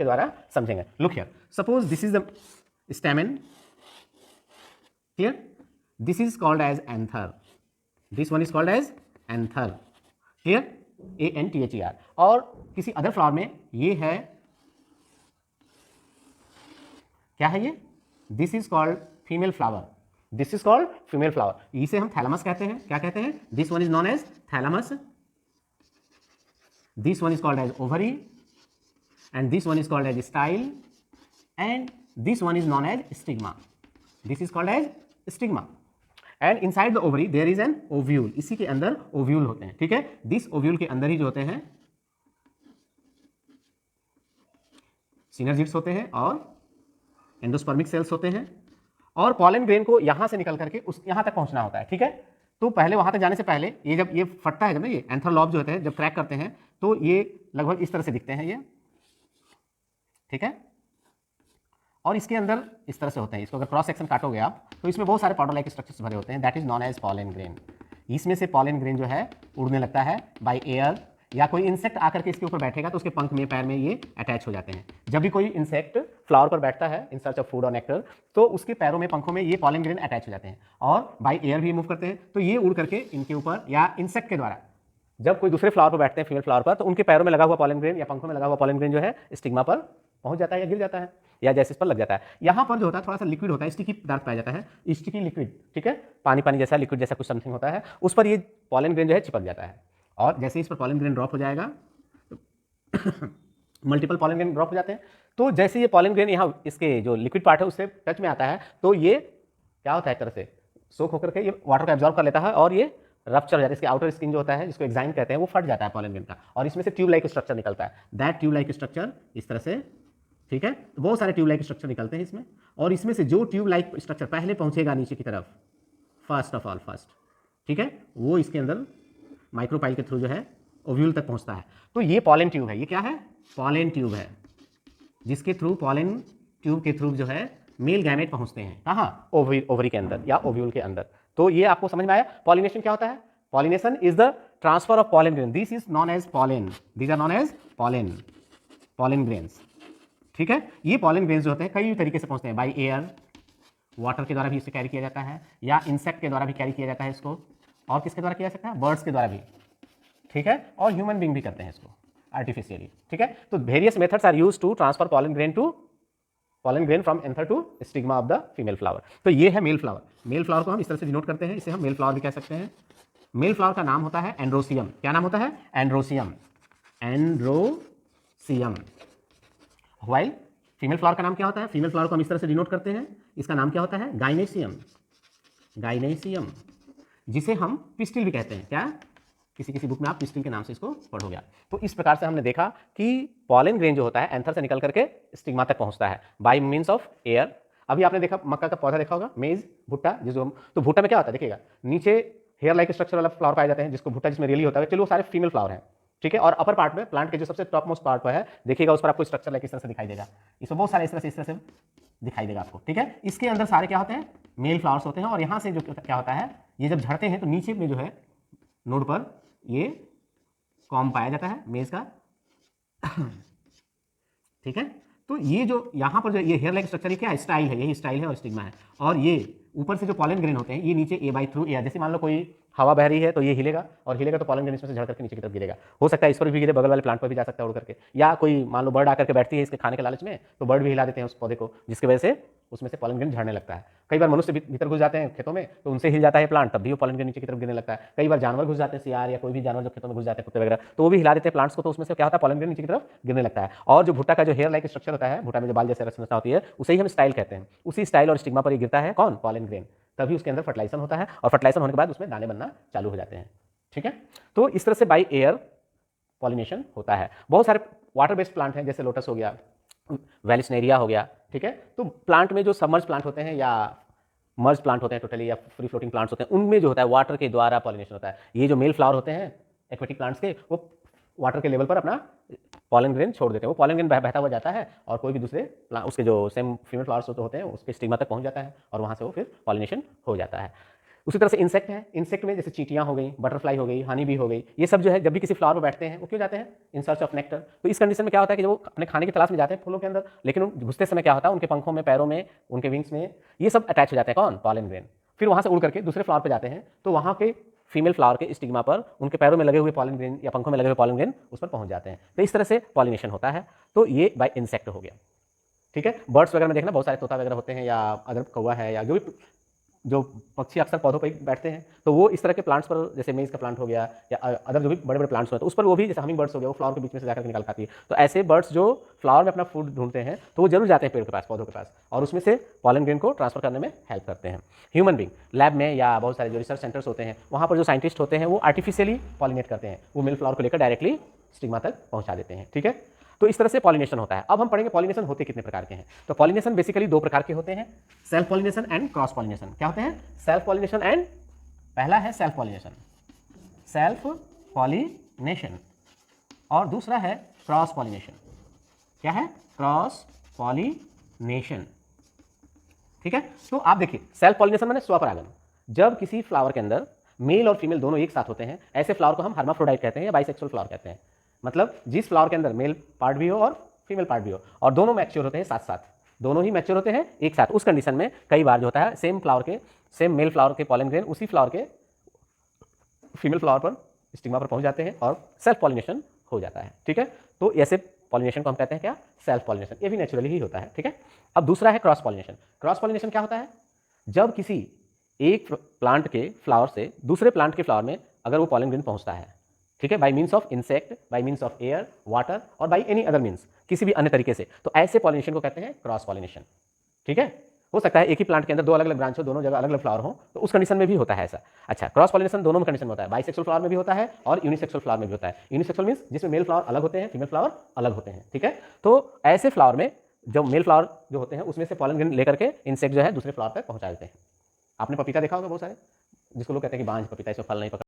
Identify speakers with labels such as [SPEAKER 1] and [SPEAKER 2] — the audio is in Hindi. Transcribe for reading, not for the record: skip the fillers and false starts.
[SPEAKER 1] के द्वारा समझेंगे। Look here, suppose this is the stamen, clear, this is called as anther, this one is called as anther, clear, ANTHER। और किसी अदर फ्लावर में ये है, क्या है ये, this is called female flower, this is called female flower, इसे हम थैलेमस कहते हैं। क्या कहते हैं? This one is known as thalamus, this one is called as ovary, and this one is called as style, and this one is known as stigma, this is called as stigma, and inside the ovary there is an ovule, इसी के अंदर ovule होते हैं, ठीक है। this ovule के अंदर ही जो होते हैं सिनर्जिड्स होते हैं और एंडोस्पर्मिक सेल्स होते हैं, और पॉलन ग्रेन को यहां से निकल करके उस यहां तक पहुंचना होता है, ठीक है। तो पहले वहां तक जाने से पहले ये जब ये फटता है, जब ना ये एंथर लॉब जो होते हैं जब क्रैक करते हैं तो ये लगभग इस तरह से दिखते हैं ये, ठीक है। और इसके अंदर इस तरह से होते हैं, इसको अगर क्रॉस सेक्शन काटोगे आप तो इसमें बहुत सारे पाउडर लाइक स्ट्रक्चर्स भरे होते हैं, that is known as pollen grain. इसमें से पॉलन ग्रेन जो है उड़ने लगता है बाय एयर, या कोई इंसेक्ट आकर के इसके ऊपर बैठेगा तो उसके पंख में, पैर में ये अटैच हो जाते हैं। जब भी कोई इंसेक्ट फ्लावर पर बैठता है इन सर्च ऑफ फूड और नेक्टर, तो उसके पैरों में, पंखों में ये पॉलन ग्रेन अटैच हो जाते हैं और बाय एयर भी मूव करते हैं। तो ये उड़ करके इनके ऊपर या इंसेक्ट के द्वारा जब कोई दूसरे फ्लावर पर बैठते हैं, फीमेल फ्लावर पर, तो उनके पैरों में लगा हुआ पॉलन ग्रेन या पंखों में लगा हुआ पॉलन ग्रेन जो है स्टिग्मा पर पहुंच जाता है या गिर जाता है या जैसे इस पर लग जाता है। यहाँ पर जो होता है थोड़ा सा लिक्विड होता है, स्टिकी पदार्थ पाया जाता है, स्टिकी लिक्विड, ठीक है, पानी पानी जैसा, लिक्विड जैसा कुछ समथिंग होता है, उस पर ये पॉलन ग्रेन जो है चिपक जाता है। और जैसे इस पर पॉलन ग्रेन ड्रॉप हो जाएगा, मल्टीपल पॉलन ग्रेन ड्रॉप हो जाते हैं, तो जैसे ये पॉलन ग्रेन यहाँ इसके जो लिक्विड पार्ट है उससे टच में आता है तो ये क्या होता है, एक तरह से सोख होकर के ये वाटर को एब्जॉर्ब कर लेता है और ये रप्चर हो जाता है, इसके आउटर स्किन जो होता है जिसको एक्साइन कहते हैं वो फट जाता है पॉलन ग्रेन का, और इसमें से ट्यूब लाइक स्ट्रक्चर निकलता है। दैट ट्यूब लाइक स्ट्रक्चर इस तरह से, ठीक है, तो बहुत सारे ट्यूब लाइक स्ट्रक्चर निकलते हैं इसमें, और इसमें से जो ट्यूब लाइक स्ट्रक्चर पहले पहुंचेगा नीचे की तरफ, फर्स्ट ऑफ ऑल फर्स्ट, ठीक है, वो इसके अंदर माइक्रोपाइल के थ्रू जो है ओव्यूल तक पहुंचता है। तो ये पॉलन ट्यूब है, ये क्या है, पॉलन ट्यूब है, जिसके थ्रू, पॉलन ट्यूब के थ्रू जो है मेल गैमेट पहुंचते हैं, कहाँ, ओवरी के अंदर या ओव्यूल के अंदर। तो ये आपको समझ में आया। पॉलिनेशन क्या होता है? Pollination is the transfer of pollen grain, this is known as pollen, these are known as pollen grains, ठीक है। ये पॉलन ग्रेन्स जो होते हैं कई तरीके से पहुंचते हैं, बाय एयर, वाटर के द्वारा भी इसे कैरी किया जाता है, या इंसेक्ट के द्वारा भी कैरी किया जाता है इसको, और किसके द्वारा किया जा सकता है, बर्ड्स के द्वारा भी, ठीक है, और ह्यूमन बीइंग भी करते हैं इसको आर्टिफिशियली, ठीक है। तो various methods are used to transfer pollen grain from anther to stigma of the female flower. तो ये है मेल फ्लावर। मेल फ्लावर को हम इस तरह से डिनोट करते हैं, इसे हम मेल फ्लावर भी कह सकते हैं। मेल फ्लावर का नाम होता है एंड्रोसियम। क्या नाम होता है? Androecium, androecium. While female flower का नाम क्या होता है? फीमेल फ्लावर को हम इस तरह से डिनोट करते हैं, इसका नाम क्या होता है? गाइनेसियम, गाइनेसियम, जिसे हम पिस्टिल भी कहते हैं। क्या? किसी किसी बुक में आप पिस्टिल के नाम से इसको पढ़ोगे। तो इस प्रकार से हमने देखा कि पॉलन ग्रेन जो होता है एंथर से निकल करके स्टिग्मा तक पहुंचता है बाय मींस ऑफ एयर। अभी आपने देखा मक्का का पौधा देखा होगा, मेज, भुट्टा, जिसको तो भुट्टा में क्या होता है देखिएगा, नीचे हेयर लाइक स्ट्रक्चर वाला फ्लावर पाए जाते हैं जिसको भुट्टा जिसमें रियली होता है, चलो वो सारे फीमेल फ्लावर हैं, ठीक है। और अपर पार्ट में प्लांट के जो सबसे टॉप मोस्ट पार्ट पर है देखिएगा, उस पर आपको स्ट्रक्चर लाइक इस तरह से दिखाई देगा, इसमें बहुत सारे इस तरह से दिखाई देगा आपको, ठीक है। इसके अंदर सारे क्या होते हैं? मेल फ्लावर्स होते हैं। और यहाँ से जो क्या होता है, ये जब झड़ते हैं तो नीचे में जो है नोड पर ये कॉम पाया जाता है मेज का, ठीक है। तो ये जो यहाँ पर जो ये हेयर लाइक स्ट्रक्चर, ये क्या है? स्टाइल है, यही स्टाइल है और स्टिग्मा है। और ये ऊपर से जो पॉलन ग्रेन होते हैं ये नीचे ए बाई थ्रू एयर, जैसे मान लो कोई हवा बह रही है तो ये हिलेगा, और हिलेगा तो पॉलन ग्रेन इसमें से झड़ करके नीचे की तरफ गिरेगा। हो सकता है इस पर भी गिरे, बगल वाले प्लांट पर भी जा सकता है उड़ करके, या कोई मान लो बर्ड आकर के बैठती है इसके खाने के लालच में तो बर्ड भी हिला देते हैं उस पौधे को, जिसकी वजह से उसमें से पॉलन ग्रेन झड़ने लगता है। कई बार मनुष्य भीतर घुस जाते हैं खेतों में तो उनसे हिल जाता है प्लांट, तब भी वो पॉलन ग्रेन नीचे की तरफ गिरने लगता है। कई बार जानवर घुस जाते हैं, सियार या कोई भी जानवर जब खेतों में घुस जाते हैं, कुत्ते वगैरह, तो वो भी हिला देते हैं प्लांट्स को, तो उसमें से क्या होता है? पॉलन ग्रेन नीचे की तरफ गिरने लगता है। और जो भुट्टा का जो हेयर लाइक स्ट्रक्चर होता है, भुट्टा में जो बाल जैसे रचना होती है, उसे ही हम स्टाइल कहते हैं। उसी स्टाइल और स्टिग्मा पर ये गिरता है कौन? Pollen grain. तभी उसके अंदर फर्टिलाइजेशन होता है, और फर्टिलाइजेशन होने के बाद उसमें दाने बनना चालू हो जाते हैं, ठीक है। तो इस तरह से बाय एयर पॉलिनेशन होता है। बहुत सारे वाटर बेस्ड प्लांट हैं, जैसे लोटस हो गया, वेलिस्नेरिया हो गया, ठीक है। तो प्लांट में जो सबमर्ज प्लांट होते हैं या मर्ज प्लांट होते हैं टोटली, या फ्री फ्लोटिंग प्लांट्स होते हैं, उनमें जो होता है वाटर के द्वारा पॉलिनेशन होता है। ये जो मेल फ्लावर होते हैं एक्वेटिक प्लांट्स के, वो वाटर के लेवल पर अपना पॉलन ग्रेन छोड़ देते हैं। वो पॉलन ग्रेन बहता हुआ जाता है और कोई भी दूसरे उसके जो सेम फीमेल फ्लावर्स होते हैं उसके स्टिग्मा तक पहुंच जाता है, और वहां से वो फिर पॉलिनेशन हो जाता है। उसी तरह से इंसेक्ट है, इंसेक्ट में जैसे चींटियां हो गई, बटरफ्लाई हो गई, हनी बी हो गई, ये सब जो है जब भी किसी फ्लावर पर बैठते हैं वो क्यों जाते हैं? In search of nectar. तो इस कंडीशन में क्या होता है कि जब वो अपने खाने की तलाश में जाते हैं फूलों के अंदर, लेकिन घुसते समय क्या होता है, उनके पंखों में, पैरों में, उनके विंग्स में ये सब अटैच हो जाते हैं, कौन? Pollen grain. फिर वहां से उड़ करके दूसरे फ्लावर पर जाते हैं, तो वहां के फीमेल फ्लावर के स्टिग्मा पर उनके पैरों में लगे हुए पॉलन ग्रेन या पंखों में लगे हुए पॉलन ग्रेन उस पर पहुंच जाते हैं। तो इस तरह से पॉलिनेशन होता है। तो ये बाय इंसेक्ट हो गया, ठीक है। बर्ड्स वगैरह में देखना बहुत सारे तोता वगैरह होते हैं, या अगर कौवा है, या जो पक्षी अक्सर पौधों पर बैठते हैं, तो वो इस तरह के प्लांट्स पर, जैसे मेज का प्लांट हो गया या अदर जो भी बड़े बड़े प्लांट्स होते हैं, उस पर वो भी, जैसे हमिंग बर्ड्स हो गया, वो फ्लावर के बीच में से जाकर निकाल खाती है। तो ऐसे बर्ड्स जो फ्लावर में अपना फूड ढूंढते हैं, तो वो जरूर जाते हैं पेड़ के पास, पौधों के पास, और उसमें से पॉलन ग्रेन को ट्रांसफर करने में हेल्प करते हैं। ह्यूमन बींग लैब में या बहुत सारे जो रिसर्च सेंटर्स होते हैं, वहाँ पर जो साइंटिस्ट होते हैं वो आर्टिफिशियली पॉलिनेट करते हैं, वो मेल फ्लावर को लेकर डायरेक्टली स्टिग्मा तक पहुँचा देते हैं, ठीक है। तो इस तरह से पॉलिनेशन होता है। अब हम पढ़ेंगे पॉलिनेशन होते कितने प्रकार के हैं। तो पॉलिनेशन बेसिकली दो प्रकार के होते हैं, self pollination and cross pollination. क्या होते हैं? सेल्फ पॉलिनेशन एंड, पहला है सेल्फ पॉलिनेशन, सेल्फ पॉलिनेशन, और दूसरा है क्रॉस पॉलिनेशन। क्या है? क्रॉस पॉलिनेशन, ठीक है। तो आप देखिए, सेल्फ पॉलिनेशन माने स्वपरागन। जब किसी फ्लावर के अंदर मेल और फीमेल दोनों एक साथ होते हैं, ऐसे फ्लावर को हम हर्माफ्रोडाइट कहते हैं या बाइसेक्सुअल फ्लावर कहते हैं। मतलब जिस फ्लावर के अंदर मेल पार्ट भी हो और फीमेल पार्ट भी हो, और दोनों मैच्योर होते हैं साथ साथ, दोनों ही मैच्योर होते हैं एक साथ, उस कंडीशन में कई बार जो होता है सेम फ्लावर के, सेम मेल फ्लावर के पॉलन ग्रेन उसी फ्लावर के फीमेल फ्लावर पर, स्टिग्मा पर पहुंच जाते हैं और सेल्फ पॉलिनेशन हो जाता है, ठीक है। तो ऐसे पॉलिनेशन को हम कहते हैं क्या? Self pollination. ये भी नेचुरली ही होता है, ठीक है। अब दूसरा है क्रॉस पॉलिनेशन। क्रॉस पॉलिनेशन क्या होता है? जब किसी एक प्लांट के फ्लावर से दूसरे प्लांट के फ्लावर में अगर वो पॉलन ग्रेन पहुंचता है, ठीक है, bye means of insect, bye means of air, water, और बाय एनी अदर मीन्स, किसी भी अन्य तरीके से, तो ऐसे पॉलिनेशन को कहते हैं क्रॉस पॉलिनेशन, ठीक है। हो सकता है एक ही प्लांट के अंदर दो अलग अलग ब्रांच हो, दोनों जगह अलग अलग फ्लावर हो, तो उस कंडीशन में भी होता है ऐसा। अच्छा, क्रॉस पॉलिनेशन दोनों में कंडीशन में होता है, बाइसेक्सुअल फ्लावर में भी होता है और यूनिसेक्सुअल फ्लावर में भी होता है। यूनिसेक्सुअल मीन्स जिसमें मेल फ्लावर अलग होते हैं, फीमेल फ्लावर अलग होते हैं, ठीक है। तो ऐसे फ्लावर में जो मेल फ्लावर जो होते हैं उसमें से पॉलन ग्रेन लेकर के इंसेक्ट जो है दूसरे फ्लावर तक पहुंचा देते हैं। आपने पपीता देखा होगा बहुत सारे, जिसको लोग कहते हैं कि बांझ पपीता, इसमें फल नहीं पकड़